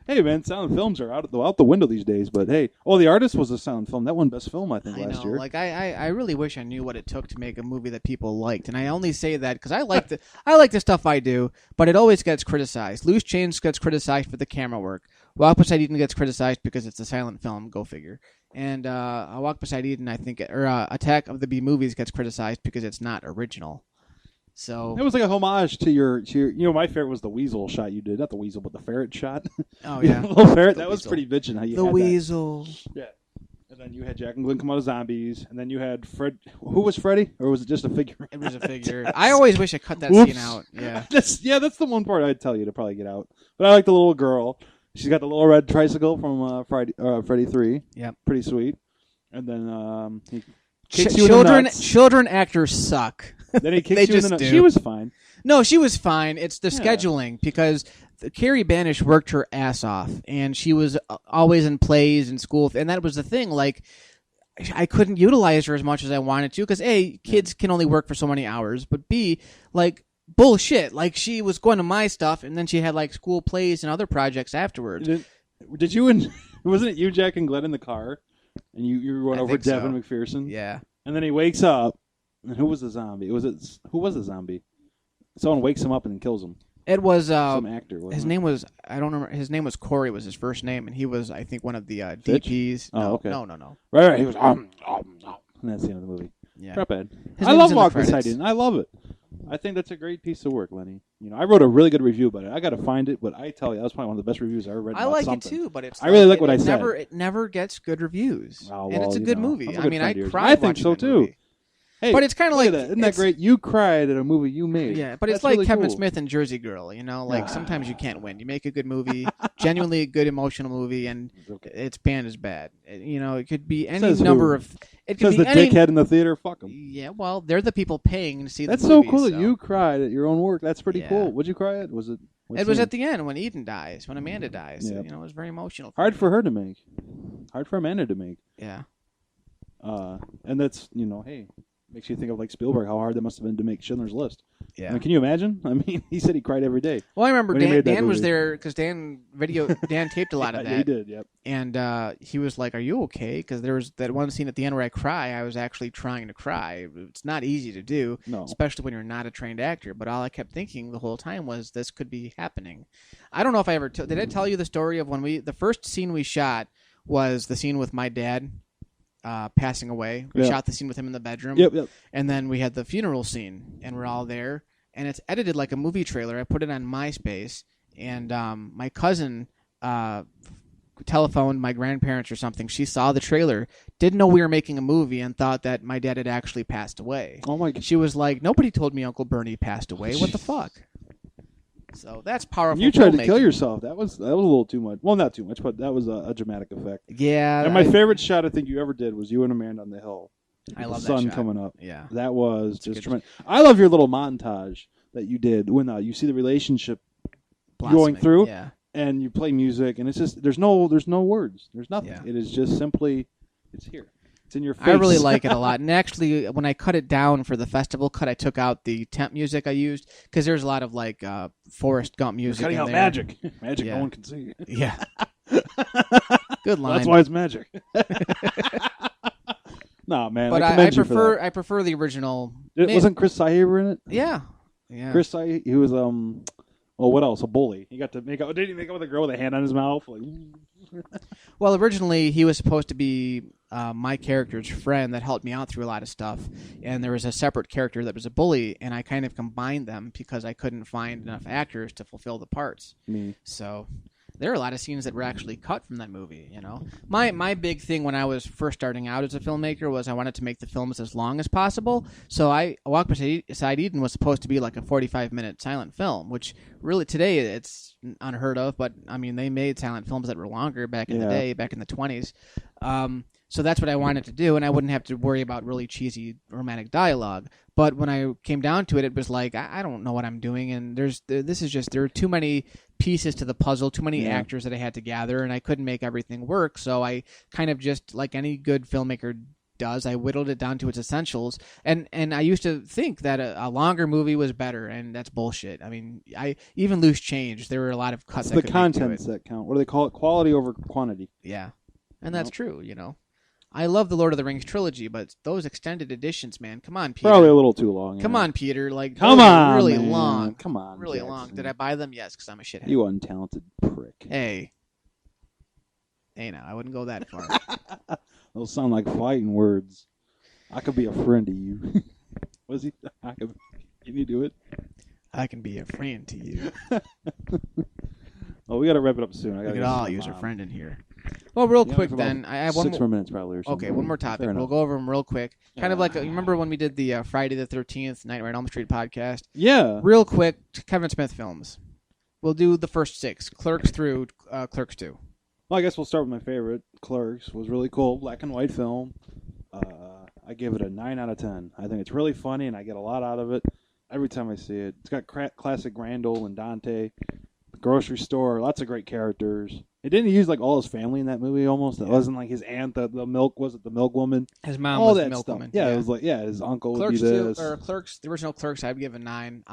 hey man, silent films are out the window these days. But hey, The Artist was a silent film. That won Best Film, I think, last year. Like I really wish I knew what it took to make a movie that people liked, and I only say that because I like the stuff I do, but it always gets criticized. Loose Change gets criticized for the camera work. Walk Beside Eden gets criticized because it's a silent film. Go figure. And A Walk Beside Eden, I think, or Attack of the Bee Movies gets criticized because it's not original. So it was like a homage to your. My favorite was the weasel shot you did. Not the weasel, but the ferret shot. Oh yeah, the little ferret. That was pretty bitchin'. How you the had weasel. That. Yeah. And then you had Jack and Glenn come out of zombies, and then you had Fred. Who was Freddy, or was it just a figure? It was a figure. I always wish I cut that scene out. Yeah. That's the one part I'd tell you to probably get out. But I like the little girl. She's got the little red tricycle from Freddy 3. Yep. Pretty sweet. And then he kicks you in the nuts. Children actors suck. Then he kicks you in the nuts. She was fine. No, she was fine. It's the scheduling because Carrie Banish worked her ass off, and she was always in plays and school, and that was the thing. Like, I couldn't utilize her as much as I wanted to because A, kids can only work for so many hours, but B, like, bullshit. Like, she was going to my stuff, and then she had like school plays and other projects afterwards. Did you and wasn't it you, Jack, and Glenn in the car, and you were going over Devin McPherson? Yeah. And then he wakes up, and who was the zombie? Who was the zombie? Someone wakes him up and then kills him. It was some actor. His name was I don't remember. His name was Corey. Was his first name, and he was I think one of the DPs. No, okay. No. Right. He was and that's the end of the movie. Yeah. Not bad. I love Walk Beside Eden. I love it. I think that's a great piece of work, Lenny. I wrote a really good review about it. I got to find it, but I tell you, that was probably one of the best reviews I ever read. I like it too, but it's I really like what I said. It never gets good reviews, and it's a good movie. I mean, I cried. I think so too. Movie. Hey, but it's kind of like isn't that great? You cried at a movie you made. Yeah, but it's like really Kevin Smith and Jersey Girl. Like sometimes you can't win. You make a good movie, genuinely a good emotional movie, and it's banned as bad. It could be any number of. It could be the dickhead in the theater. Fuck them. Yeah, well, they're the people paying to see. That's the movie, so cool that you cried at your own work. That's pretty cool. What'd you cry at? Was it? It was at the end when Eden dies, when Amanda dies. Yep. It was very emotional. Hard for her to make. Hard for Amanda to make. Yeah. And that's hey. Makes you think of like Spielberg, how hard that must have been to make Schindler's List. Yeah. I mean, can you imagine? I mean, he said he cried every day. Well, I remember Dan was there because Dan taped a lot of that. Yeah, he did, yep. And he was like, "Are you okay?" Because there was that one scene at the end where I cry. I was actually trying to cry. It's not easy to do, especially when you're not a trained actor. But all I kept thinking the whole time was this could be happening. I don't know if I ever did I tell you the story of when the first scene we shot was the scene with my dad. Passing away. We shot the scene with him in the bedroom. Yep. And then we had the funeral scene, and we're all there. And it's edited like a movie trailer. I put it on MySpace, and my cousin telephoned my grandparents or something. She saw the trailer, didn't know we were making a movie, and thought that my dad had actually passed away. Oh my God. She was like, "Nobody told me Uncle Bernie passed away. What the fuck?" So that's powerful. You tried to kill yourself. That was a little too much. Well, not too much, but that was a dramatic effect. Yeah. And my favorite shot I think you ever did was you and Amanda on the hill. I love the that sun shot. coming up. Yeah. That was just tremendous. I love your little montage that you did when you see the relationship going through, and you play music, and it's just there's no words. There's nothing. Yeah. It is just simply it's here. It's in your face. I really like it a lot. And actually, when I cut it down for the festival cut, I took out the temp music I used because there's a lot of like Forrest Gump music. You're cutting out magic. Magic no one can see. Yeah. Good line. Well, that's why it's magic. No, man. But I prefer the original. Wasn't Chris Sahiver in it? Yeah. Chris Sahiver, he was Well, what else? A bully. He got to make out. Did he make out with a girl with a hand on his mouth? Like, Well, originally he was supposed to be my character's friend that helped me out through a lot of stuff, and there was a separate character that was a bully, and I kind of combined them because I couldn't find enough actors to fulfill the parts. me. So there are a lot of scenes that were actually cut from that movie. You know, my big thing when I was first starting out as a filmmaker was I wanted to make the films as long as possible. So I Walk Beside Eden was supposed to be like a 45-minute silent film, which really today it's unheard of. But I mean, they made silent films that were longer back in the day, back in the 20s. So that's what I wanted to do, and I wouldn't have to worry about really cheesy romantic dialogue. But when I came down to it, it was like, I don't know what I'm doing, and there are too many pieces to the puzzle, too many actors that I had to gather, and I couldn't make everything work. So I kind of just, like any good filmmaker does, I whittled it down to its essentials. And I used to think that a longer movie was better, and that's bullshit. I mean, even Loose Change, there were a lot of cuts. It's the contents that count. What do they call it? Quality over quantity. Yeah, and that's true. You know. I love the Lord of the Rings trilogy, but those extended editions, man, come on, Peter. Probably a little too long. Come on, Peter. Like, come on, really man. long. Come on, really Jackson. long. Did I buy them? Yes, because I'm a shithead. You untalented prick. Hey, now I wouldn't go that far. Those sound like fighting words. I could be a friend to you. Was he? Can you do it? I can be a friend to you. Oh, we got to wrap it up soon. We could all use a friend in here. Well, real quick then. I have 6 more minutes probably. Or something. Okay, one more topic. We'll go over them real quick. Kind of like, you remember when we did the Friday the 13th Nightmare on Elm Street podcast? Yeah. Real quick, Kevin Smith films. We'll do the first 6, Clerks through Clerks 2. Well, I guess we'll start with my favorite. Clerks was really cool, black and white film. I give it a 9 out of 10. I think it's really funny, and I get a lot out of it every time I see it. It's got classic Randall and Dante. The grocery store, lots of great characters. It didn't use like all his family in that movie almost. It wasn't like his aunt, the milk, was it the milk woman? His mom all was that the milk stuff. woman. Yeah, it was like, his uncle Clerks would be this. Clerks, the original Clerks, I'd give a 9.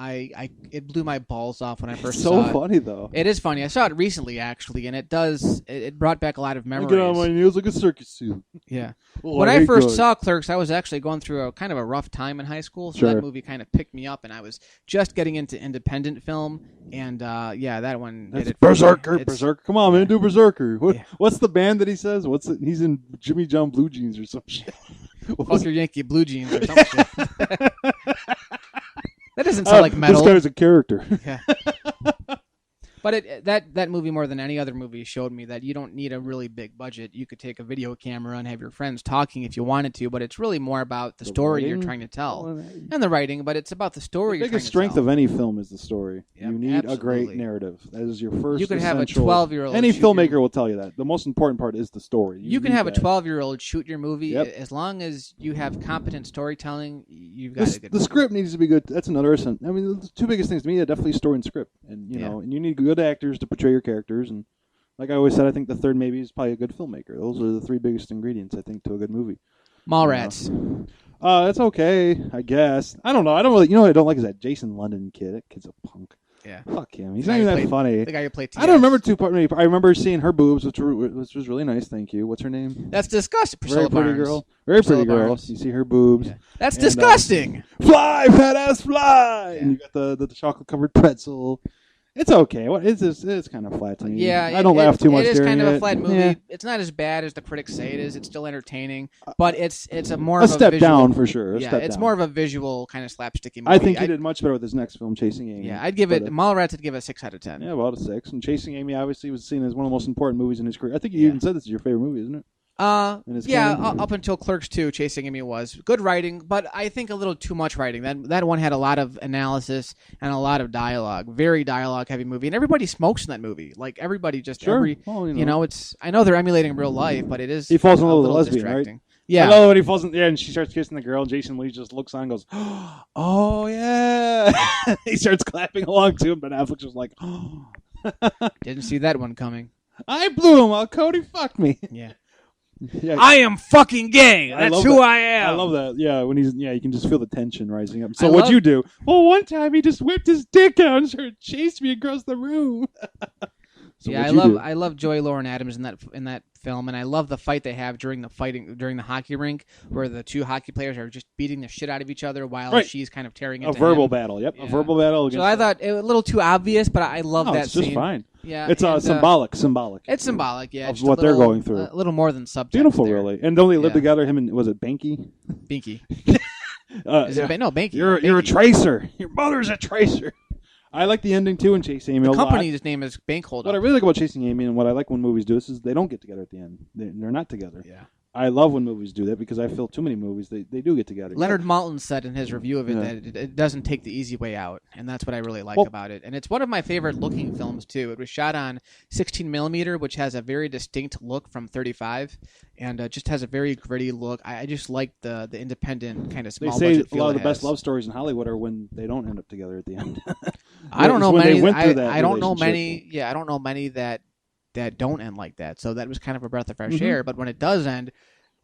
It blew my balls off when I first It's saw it. so funny though. It is funny. I saw it recently actually, and it brought back a lot of memories. I get on my knees like a circus suit. Yeah. Oh, When I first saw Clerks, I was actually going through a kind of a rough time in high school, so that movie kind of picked me up, and I was just getting into independent film, and that one did it. Berserker. Berserker. Come on, man, do Berserker. What's the band that he says? He's in Jimmy John Blue Jeans or some shit. Fuck your Yankee Blue Jeans or some shit. That doesn't sound like metal. This guy's a character. Yeah. But that movie, more than any other movie, showed me that you don't need a really big budget. You could take a video camera and have your friends talking if you wanted to, but it's really more about the story you're trying to tell. And the writing, but it's about the story you're trying to tell. The biggest strength of any film is the story. Yep, you need a great narrative. That is your first You could have a essential. 12-year-old. Any filmmaker will tell you that. The most important part is the story. You can have a 12-year-old shoot your movie. Yep. As long as you have competent storytelling, you've got a good The script needs to be good. That's another. I mean, the two biggest things to me are definitely story and script. And, and you need good actors to portray your characters, and like I always said, I think the third maybe is probably a good filmmaker. Those are the 3 biggest ingredients I think to a good movie. Mallrats. That's okay, I guess. I don't know. I don't really. You know what I don't like is that Jason London kid. That kid's a punk. Yeah. Fuck him. He's not even that funny. The guy who played TS. I don't remember too. I remember seeing her boobs, which was really nice. Thank you. What's her name? That's disgusting. Very Priscilla pretty Barnes. girl. Very pretty Priscilla girl. Barnes. You see her boobs. Yeah. That's disgusting. Fly, fat ass, fly. Yeah. And you got the chocolate covered pretzel. It's okay. It's kind of flat to me. Yeah, I don't laugh too much. It is during kind of a flat movie. Yeah. It's not as bad as the critics say it is. It's still entertaining, but it's a more a of a step visual, down for sure. It's more of a visual kind of slapsticky movie. I think he did much better with his next film, Chasing Amy. Yeah, I'd give it Mallrats. I'd give it a 6 out of 10. Yeah, about a 6. And Chasing Amy obviously was seen as one of the most important movies in his career. I think you even said this is your favorite movie, isn't it? Up until Clerks 2, Chasing Amy was good writing, but I think a little too much writing. That one had a lot of analysis and a lot of dialogue, very dialogue heavy movie, and everybody smokes in that movie. Like everybody just it's. I know they're emulating real life, but it is. He falls in love with a lesbian, distracting. right? Yeah. I love when he falls in. Yeah, and she starts kissing the girl, and Jason Lee just looks on and goes, "Oh yeah." He starts clapping along to him, but Affleck's just like, "Oh." Didn't see that one coming. I blew him while Cody fucked me. Yeah. Yeah. I am fucking gay. That's who I am. I love that. Yeah, when you can just feel the tension rising up. So what'd you do? Well, one time he just whipped his dick out and started chasing me across the room. So yeah, I love Joey Lauren Adams in that film, and I love the fight they have during the hockey rink, where the two hockey players are just beating the shit out of each other while she's kind of tearing into a verbal him. battle. Yep, Yeah. a verbal battle. So I thought it was a little too obvious, but I love that it's scene. just fine. Yeah, it's symbolic. It's symbolic, yeah, of what they're going through. A little more than subtext. Beautiful, there. really. And don't they live together? Him and was it Banky? Binky. No, Banky. You're a tracer. Your mother's a tracer. I like the ending too in Chasing Amy. The company's name is Bankholder. What I really like about Chasing Amy and what I like when movies do this is they don't get together at the end. They're not together. Yeah. I love when movies do that because I feel too many movies they do get together. Leonard Maltin said in his review of it that it doesn't take the easy way out, and that's what I really like about it. And it's one of my favorite looking films too. It was shot on 16 millimeter, which has a very distinct look from 35, and just has a very gritty look. I just like the independent kind of small. They say budget a lot of the best love stories in Hollywood are when they don't end up together at the end. I don't know many. I don't know many. Yeah, I don't know many that don't end like that. So that was kind of a breath of fresh air. But when it does end,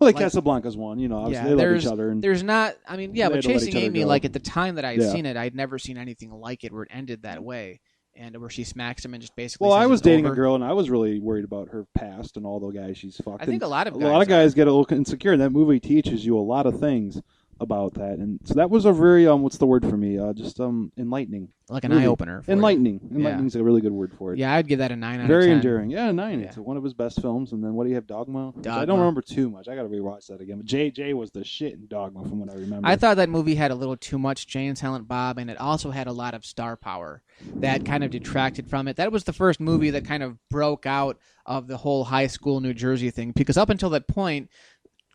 well, Casablanca's one. You know, obviously they love each other. And there's not. I mean, yeah, but Chasing Amy, like at the time that I had seen it, I'd never seen anything like it where it ended that way, and where she smacks him and just basically. Well, says I was it's dating over. a girl, and I was really worried about her past and all the guys she's fucked. I think a lot of guys get a little insecure. And that movie teaches you a lot of things about that, and so that was a very what's the word for me? Just enlightening, like an eye opener. Enlightening. Enlightening is a really good word for it. Yeah, I'd give that a 9 out very of 10. enduring. Yeah, 9. Yeah. It's one of his best films. And then what do you have? Dogma. I don't remember too much. I got to rewatch that again. But Jay was the shit in Dogma from what I remember. I thought that movie had a little too much Jay and Silent Bob, and it also had a lot of star power that kind of detracted from it. That was the first movie that kind of broke out of the whole high school New Jersey thing, because up until that point,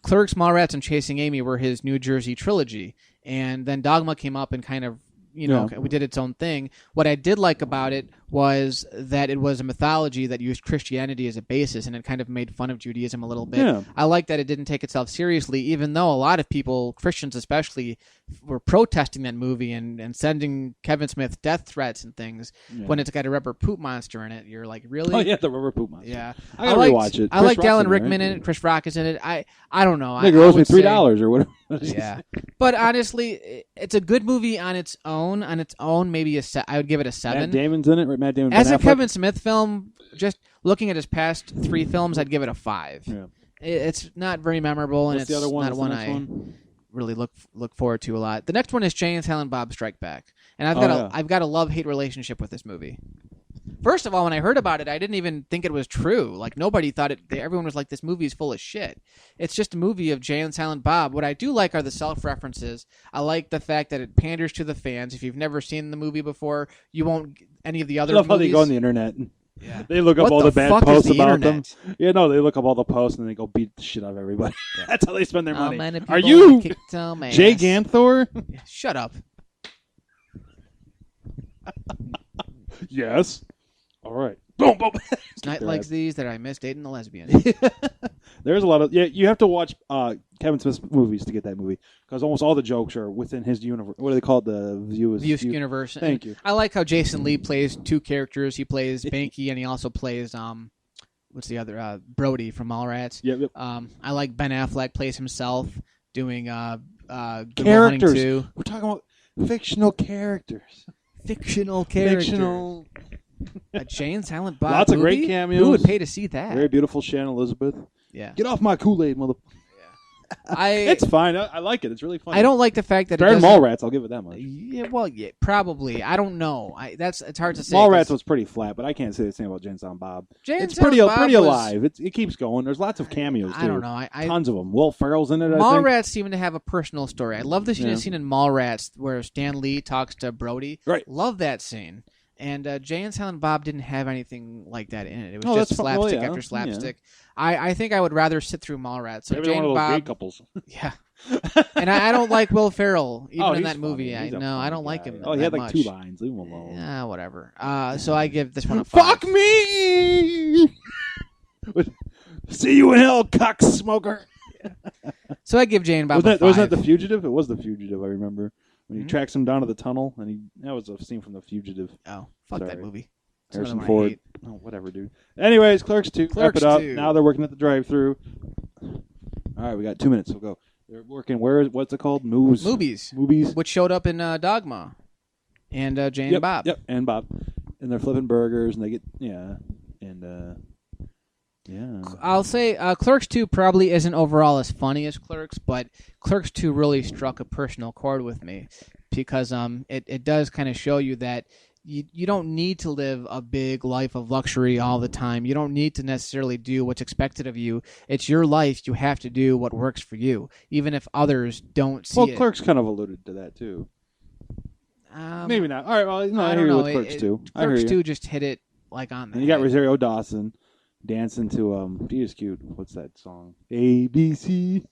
Clerks, Mallrats, and Chasing Amy were his New Jersey trilogy. And then Dogma came up and kind of, we did its own thing. What I did like about it was that it was a mythology that used Christianity as a basis, and it kind of made fun of Judaism a little bit. Yeah. I like that it didn't take itself seriously, even though a lot of people, Christians especially, were protesting that movie and sending Kevin Smith death threats and things when it's got a rubber poop monster in it. You're like, really? Oh, yeah, the rubber poop monster. Yeah. I gotta rewatch it. I like Alan Rickman in it. Chris Rock is in it. I don't know. It owes me $3 or whatever. Yeah. But honestly, it's a good movie on its own. Maybe I would give it a 7. Matt Damon's in it, right? Matt Damon. As Ben a Affleck? Kevin Smith film, just looking at his past 3 films, I'd give it a 5. Yeah. It's not very memorable, and What's it's the other one? not one I really look forward to a lot. The next one is Jay and Silent Bob Strike Back, and I've got a love-hate relationship with this movie. First of all, when I heard about it, I didn't even think it was true. Like, nobody thought it. Everyone was like, "This movie is full of shit." It's just a movie of Jay and Silent Bob. What I do like are the self-references. I like the fact that it panders to the fans. If you've never seen the movie before, you won't any of the other. I love movies. how they go on the internet. Yeah. They look up all the bad fuck is posts the about internet? them. Yeah, no, they look up all the posts and they go beat the shit out of everybody. Yeah. That's how they spend their money. Are you Jay Ganthor? Yeah, shut up. Yes. All right. Boom, boom. It's night like these that I miss dating a lesbian. There's a lot of you have to watch Kevin Smith's movies to get that movie because almost all the jokes are within his universe. What do they call it? The View universe. Thank you. I like how Jason Lee plays 2 characters. He plays Banky and he also plays what's the other Brody from Mallrats. Yep. I like Ben Affleck plays himself doing Good Will Hunting characters. 2. We're talking about fictional characters. Fictional. A Jay and Silent Bob Lots of movie? great cameos. Who would pay to see that? Very beautiful Shannon Elizabeth. Yeah. Get off my Kool-Aid, mother. It's fine. I like it. It's really fun. I don't like the fact that better than Mallrats. I'll give it that much. Yeah, well, yeah, probably. I don't know. It's hard to say. Mallrats was pretty flat, but I can't say the same about Jay and Silent Bob. It's pretty alive. It keeps going. There's lots of cameos. Too. I don't know. Tons of them. Will Ferrell's in it. Mallrats seem to have a personal story. I love the scene in Mallrats where Stan Lee talks to Brody. Right. Love that scene. And Jay and Silent Bob didn't have anything like that in it. It was just slapstick after slapstick. Yeah. I think I would rather sit through Mallrats. So maybe Jay one of and those Bob, gay couples. Yeah. And I don't like Will Ferrell even in that funny. movie. I don't like him. Oh, he had like much. 2 lines. Leave him alone. Yeah, whatever. So I give this one a 5. Fuck me! See you in hell, cocksmoker. So I give Jay and Bob wasn't a 5. Wasn't that The Fugitive? It was The Fugitive, I remember. When he tracks him down to the tunnel, and that was a scene from The Fugitive. Oh, fuck that movie. Harrison Ford. Oh, whatever, dude. Anyways, Clerks 2. Wrap it up. 2. Now they're working at the drive-thru. All right, we got 2 minutes. We'll go. They're working. What's it called? Movies. Which showed up in Dogma. And Jay and Bob. Yep, and Bob. And they're flipping burgers, and they get, And yeah, I'll say Clerks 2 probably isn't overall as funny as Clerks, but Clerks 2 really struck a personal chord with me because it does kind of show you that you don't need to live a big life of luxury all the time. You don't need to necessarily do what's expected of you. It's your life. You have to do what works for you, even if others don't see it. well, Clerks kind of alluded to that too. Maybe not. All right, well, no, I don't hear you know. with Clerks 2. Clerks 2 just hit it like on the And you got head. Rosario Dawson dancing to he is cute. What's that song? ABC.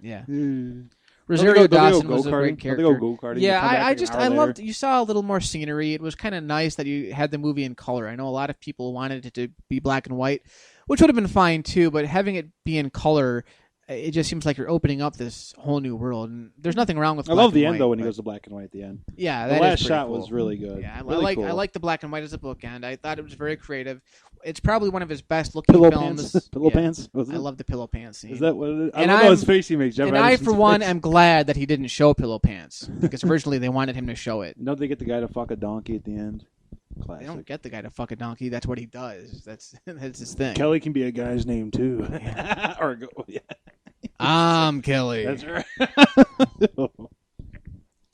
Yeah. Don't Rosario they go Dawson was a great go character. go-karting? Yeah, They come back I an just hour I later? loved. You saw a little more scenery. It was kind of nice that you had the movie in color. I know a lot of people wanted it to be black and white, which would have been fine too. But having it be in color, it just seems like you're opening up this whole new world. And there's nothing wrong with. I black love the and end white, though when he but- goes to black and white at the end. Yeah, The that last is pretty shot cool. was really good. Yeah, Really cool. I like the black and white as a bookend. I thought it was very creative. It's probably one of his best looking Pillow films. pants. Pillow Yeah. pants. Was it? I love the pillow pants scene. Is that what it is? I And love his I'm- face he makes. Jeff And I, Anderson's for one, face. am glad that he didn't show pillow pants because originally they wanted him to show it. Don't they get the guy to fuck a donkey at the end? They Classic. don't get the guy to fuck a donkey. That's what he does. That's his thing. Kelly can be a guy's name too. Or go, yeah. I'm Kelly. That's right.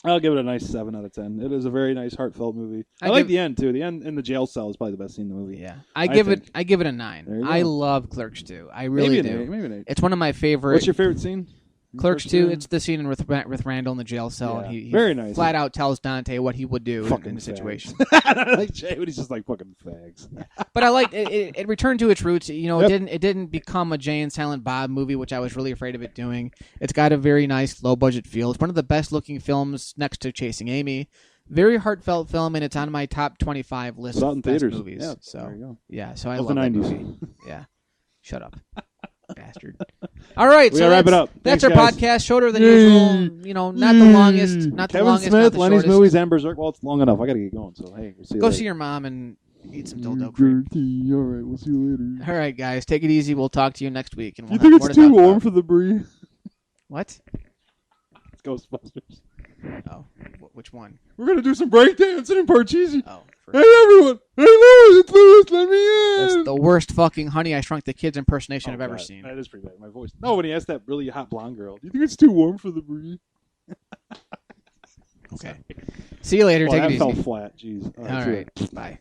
I'll give it a nice 7 out of 10. It is a very nice, heartfelt movie. I like the end too. The end in the jail cell is probably the best scene in the movie. Yeah, I give it a 9. There you go. I love Clerks 2. I really maybe do. An 8, maybe an 8. It's one of my favorite. What's your favorite scene? Clerks 2? It's the scene with Randall in the jail cell. Yeah. And he Very nice. flat out tells Dante what he would do Fucking in the situation. like Jay, but he's just like fucking fags. But I liked it. It returned to its roots. You know, Yep. it didn't become a Jay and Silent Bob movie, which I was really afraid of it doing. It's got a very nice low budget feel. It's one of the best looking films next to Chasing Amy. Very heartfelt film, and it's on my top 25 list It's out of in best theaters. movies. Yeah, So there you go. yeah, so I Of love the that 90s. movie. Yeah, shut up, bastard. All right, We so gotta wrap it that's- up. That's Thanks, our guys. podcast, shorter than Yay. usual. You know, not the longest, not the Kevin longest, Smith, not the Lenny's shortest. movies, and Berserk. Well, it's long enough. I gotta get going. So hey, we'll see you Go later. see your mom and eat some dildo cream. All right, we'll see you later. All right, guys, take it easy. We'll talk to you next week. And we'll You think have more it's to too talk warm about. for the brie? What? It's Ghostbusters. Oh, which one? We're gonna do some breakdancing in Parcheesi. Oh, Hey everyone! Hey Louis, it's Louis. Let me in. that's the worst fucking Honey I Shrunk the Kids impersonation I've ever God. seen. That is pretty bad. My voice. No, when he asked that really hot blonde girl, do you think it's too warm for the brie? Okay. See you later. Well, Take that it fell easy. flat. Jeez. All see you right. Bye.